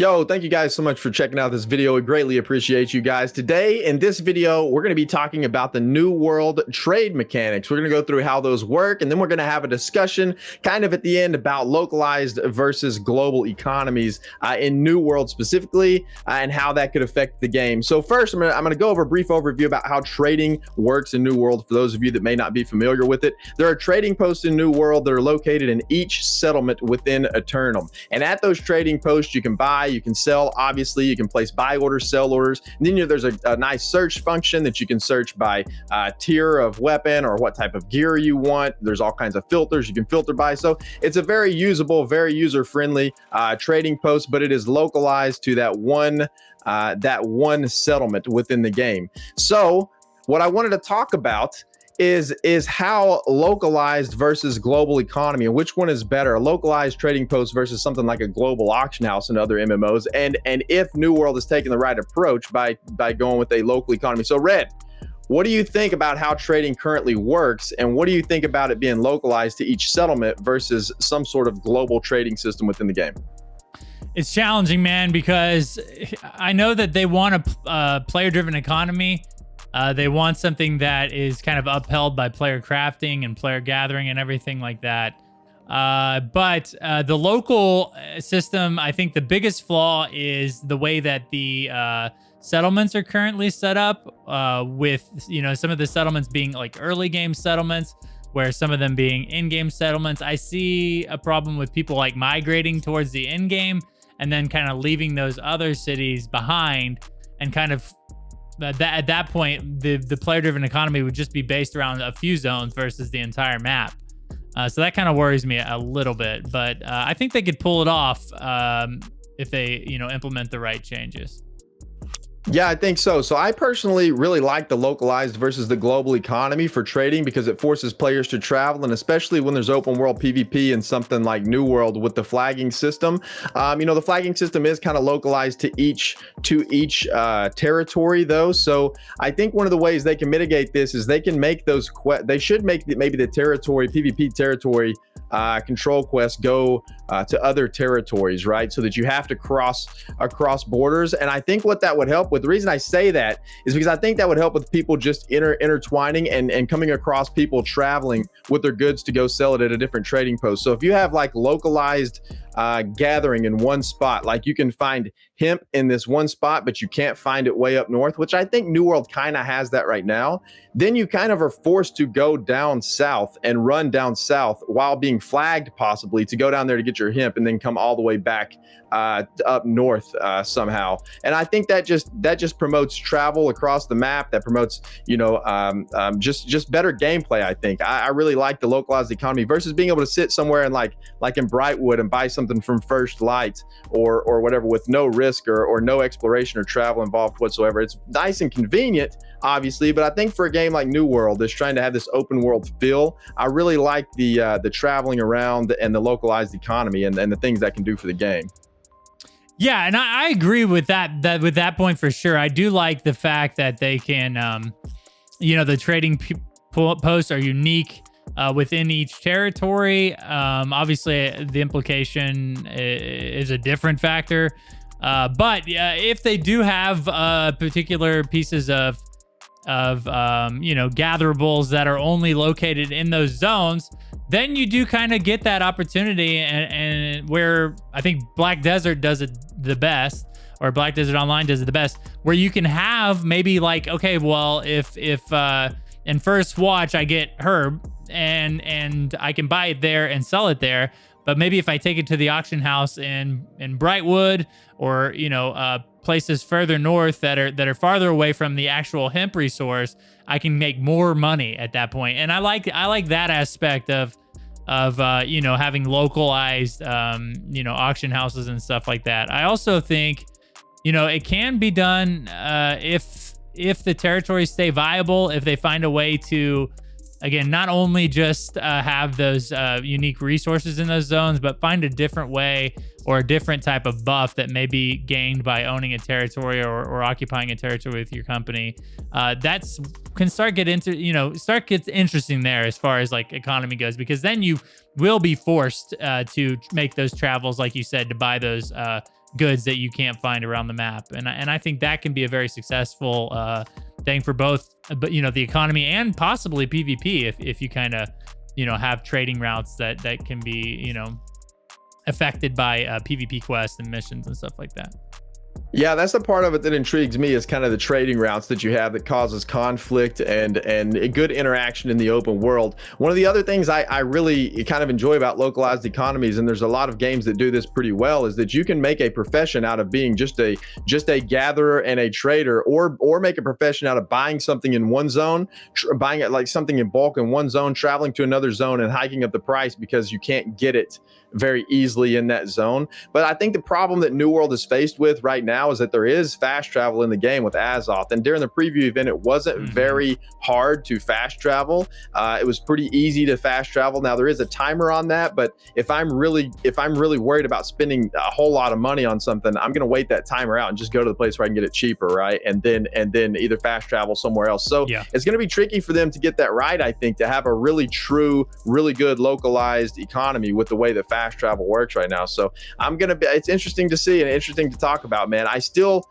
Yo, thank you guys so much for checking out this video. We greatly appreciate you guys. Today, in this video, we're going to be talking about the New World trade mechanics. We're going to go through how those work, and then we're going to have a discussion kind of at the end about localized versus global economies in New World specifically, and how that could affect the game. So first, I'm going to go over a brief overview about how trading works in New World for those of you that may not be familiar with it. There are trading posts in New World that are located in each settlement within Aeternum. And at those trading posts, you can buy, you can sell, obviously, you can place buy orders, sell orders. And then there's a nice search function that you can search by tier of weapon or what type of gear you want. There's all kinds of filters you can filter by. So it's a very usable, very user-friendly trading post, but it is localized to that one settlement within the game. So what I wanted to talk about is how localized versus global economy, and which one is better, a localized trading post versus something like a global auction house and other MMOs, and if New World is taking the right approach by going with a local economy. So Red, what do you think about how trading currently works, and what do you think about it being localized to each settlement versus some sort of global trading system within the game? It's challenging, man, because I know that they want a player-driven economy. They want something that is kind of upheld by player crafting and player gathering and everything like that. But the local system, I think the biggest flaw is the way that the settlements are currently set up, with, you know, some of the settlements being like early game settlements, where some of them being in-game settlements. I see a problem with people like migrating towards the in-game and then kind of leaving those other cities behind, and kind of at that point, the player-driven economy would just be based around a few zones versus the entire map. So that kind of worries me a little bit, but I think they could pull it off if they, you know, implement the right changes. Yeah, I think so. So I personally really like the localized versus the global economy for trading, because it forces players to travel, and especially when there's open world PvP and something like New World with the flagging system. You know, the flagging system is kind of localized to each territory though. So I think one of the ways they can mitigate this is they can make those they should make maybe the territory PvP territory control quests go to other territories, right? So that you have to cross across borders. And I think what that would help with, the reason I say that is because I think that would help with people just intertwining and coming across people traveling with their goods to go sell it at a different trading post. So if you have like localized gathering in one spot, like you can find hemp in this one spot, but you can't find it way up north, which I think New World kind of has that right now, then you kind of are forced to go down south and run down south while being flagged possibly to go down there to get your hemp and then come all the way back up north somehow. And I think that just promotes travel across the map. That promotes, you know, just better gameplay. I think I really like the localized economy versus being able to sit somewhere and like in Brightwood and buy something from First Light or whatever with no risk or no exploration or travel involved whatsoever. It's nice and convenient, obviously, but I think for a game like New World that's trying to have this open world feel, I really like the traveling around and the localized economy and the things that can do for the game. Yeah, and I agree with that point for sure. I do like the fact that they can, you know, the trading posts are unique within each territory. Obviously, the implication is a different factor. But if they do have particular pieces of you know, gatherables that are only located in those zones, then you do kind of get that opportunity, and where I think Black Desert does it the best, or Black Desert Online does it the best, where you can have maybe like, okay, well, if in First Watch I get herb and I can buy it there and sell it there, but maybe if I take it to the auction house in Brightwood, or, you know, places further north that are farther away from the actual hemp resource, I can make more money at that point. And I like that aspect of you know, having localized you know, auction houses and stuff like that. I also think, you know, it can be done if the territories stay viable, if they find a way to, again, not only just have those unique resources in those zones, but find a different way or a different type of buff that may be gained by owning a territory or occupying a territory with your company. That's can start get interesting there as far as like economy goes, because then you will be forced to make those travels, like you said, to buy those goods that you can't find around the map. And I think that can be a very successful thing for both, but the economy and possibly PvP if you kind of have trading routes that can be affected by PvP quests and missions and stuff like that. Yeah, that's the part of it that intrigues me, is kind of the trading routes that you have that causes conflict and a good interaction in the open world. One of the other things I really kind of enjoy about localized economies, and there's a lot of games that do this pretty well, is that you can make a profession out of being just a gatherer and a trader, or make a profession out of buying something in one zone, buying it like something in bulk in one zone, traveling to another zone and hiking up the price because you can't get it very easily in that zone. But I think the problem that New World is faced with right now is that there is fast travel in the game with Azoth, and during the preview event it wasn't very hard to fast travel. It was pretty easy to fast travel. Now there is a timer on that, but if I'm really worried about spending a whole lot of money on something, I'm going to wait that timer out and just go to the place where I can get it cheaper, right? And then either fast travel somewhere else. So it's going to be tricky for them to get that right, I think, to have a really good localized economy with the way that fast travel works right now. So it's interesting to see and interesting to talk about, man. I still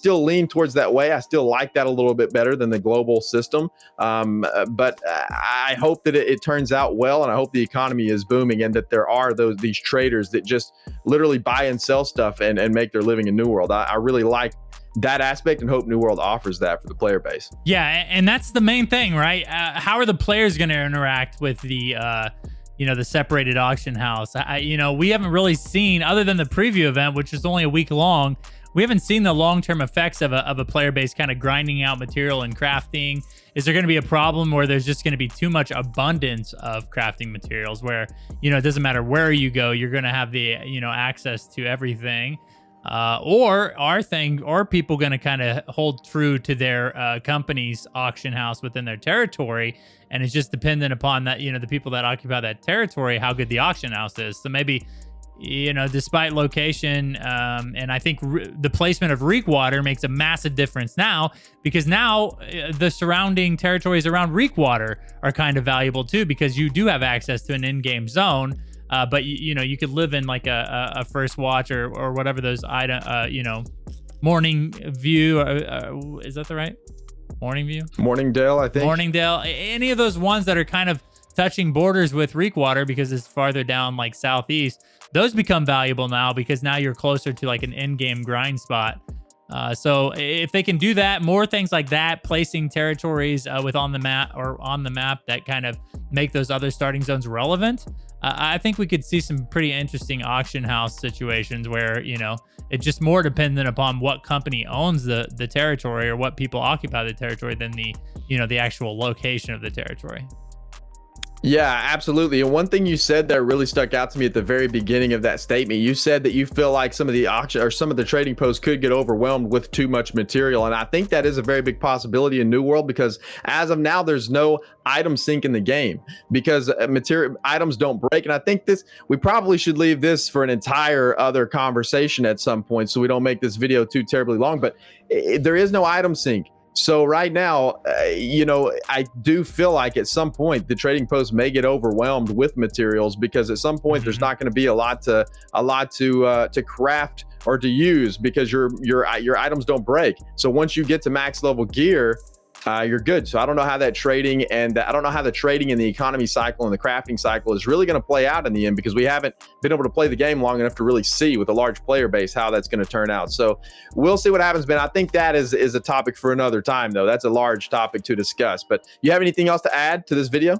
lean towards that way. I still like that a little bit better than the global system. But I hope that it turns out well, and I hope the economy is booming, and that there are these traders that just literally buy and sell stuff and make their living in New World. I really like that aspect and hope New World offers that for the player base. Yeah, and that's the main thing, right? How are the players going to interact with the the separated auction house? We haven't really seen, other than the preview event, which is only a week long, we haven't seen the long-term effects of a player base kind of grinding out material and crafting. Is there going to be a problem where there's just going to be too much abundance of crafting materials where, it doesn't matter where you go, you're going to have the, access to everything? Or are people going to kind of hold true to their company's auction house within their territory, and it's just dependent upon that, the people that occupy that territory, how good the auction house is? So maybe, despite location, and I think the placement of Reek Water makes a massive difference now, because now the surrounding territories around Reek Water are kind of valuable too, because you do have access to an in-game zone. But you could live in like a First Watch or whatever those Morning View. Is that the right? Morning View? Morningdale, I think. Morningdale. Any of those ones that are kind of touching borders with Reekwater because it's farther down, like southeast. Those become valuable now because now you're closer to like an in-game grind spot. So if they can do that, more things like that, placing territories on the map that kind of make those other starting zones relevant, I think we could see some pretty interesting auction house situations where, it's just more dependent upon what company owns the territory or what people occupy the territory than the actual location of the territory. Yeah, absolutely. And one thing you said that really stuck out to me at the very beginning of that statement, you said that you feel like some of the auction or some of the trading posts could get overwhelmed with too much material. And I think that is a very big possibility in New World, because as of now, there's no item sink in the game because items don't break. And I think we probably should leave this for an entire other conversation at some point, so we don't make this video too terribly long, but there is no item sink. So right now, I do feel like at some point the trading post may get overwhelmed with materials, because at some point there's not going to be a lot to craft or to use, because your items don't break. So once you get to max level gear, you're good. So I don't know how that trading and the economy cycle and the crafting cycle is really going to play out in the end, because we haven't been able to play the game long enough to really see with a large player base how that's going to turn out. So we'll see what happens, Ben. I think that is a topic for another time, though. That's a large topic to discuss. But you have anything else to add to this video?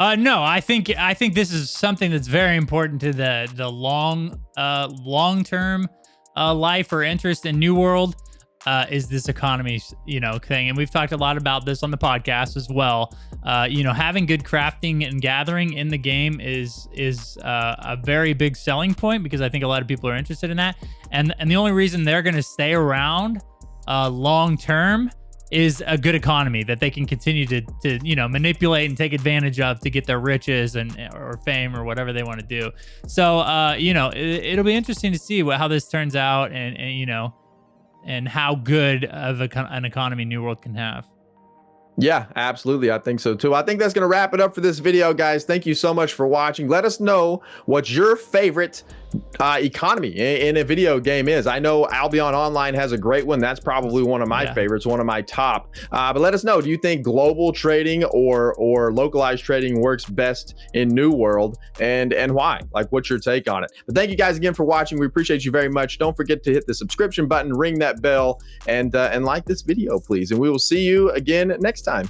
No, I think this is something that's very important to the long-term life or interest in New World. Is this economy, thing. And we've talked a lot about this on the podcast as well. Having good crafting and gathering in the game is a very big selling point, because I think a lot of people are interested in that. And the only reason they're going to stay around long term is a good economy that they can continue to manipulate and take advantage of to get their riches or fame or whatever they want to do. So it'll be interesting to see how this turns out, and how good of an economy New World can have. Yeah, absolutely. I think so too. I think that's going to wrap it up for this video, guys. Thank you so much for watching. Let us know what your favorite economy in a video game is. I know Albion Online has a great one. That's probably one of my favorites, one of my top. But let us know, do you think global trading or localized trading works best in New World, and why? Like, what's your take on it? But thank you guys again for watching. We appreciate you very much. Don't forget to hit the subscription button, ring that bell, and like this video, please. And we will see you again next time.